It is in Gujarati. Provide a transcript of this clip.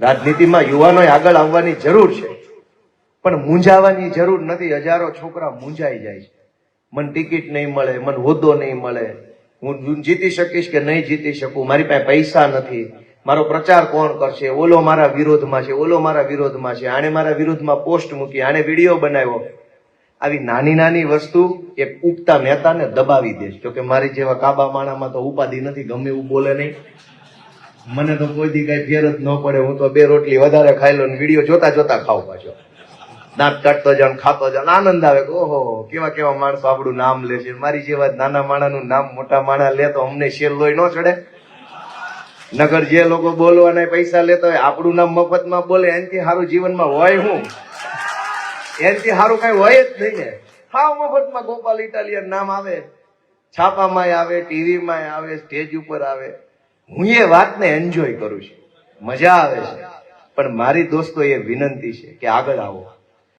રાજનીતિમાં યુવાનોએ આગળ આવવાની જરૂર છે, પણ મૂંઝાવાની જરૂર નથી. હજારો છોકરા મૂંઝાઈ જાય છે. મને ટિકિટ નહીં મળે, મને હોદ્દો નહીં મળે, હું જીતી શકીશ કે નહીં જીતી શકું, મારી પાસે પૈસા નથી, મારો પ્રચાર કોણ કરશે, ઓલો મારા વિરોધમાં છે, ઓલો મારા વિરોધમાં છે, આણે મારા વિરુદ્ધમાં પોસ્ટ મૂકી, આણે વિડીયો બનાવ્યો. આવી નાની નાની વસ્તુ એક ઉગતા નેતાને દબાવી દે. જોકે મારી જેવા કાબા માણામાં તો ઉપાધિ નથી, ગમે એવું બોલે નહીં. મને તો કોઈ દી કઈ ફેર જ ન પડે. હું તો 2 રોટલી વધારે ખાઈ લો ને વિડીયો જોતા જોતા ખાવ પાછો. દાંત કાઢતો જાઉં, ખાતો જાઉં, આનંદ આવે. ઓહો, કેવા કેવા માણસો આપણું નામ લે છે. મારી જેવા નાના માણાનું નામ મોટા માણા લે તો અમને શેર લોહી ન ચડે? નગર જે લોકો બોલવાના પૈસા લેતા હોય, આપણું નામ મફતમાં બોલે, એનાથી સારું જીવનમાં હોય હું? એનાથી સારું કઈ હોય જ નહીં ને. હા, મફતમાં ગોપાલ ઇટાલિયન નામ આવે, છાપામાં આવે, ટીવીમાં આવે, સ્ટેજ ઉપર આવે. હું એ વાતને એન્જોય કરું છું, મજા આવે છે. પણ મારી દોસ્તો એ વિનંતી છે કે આગળ આવો.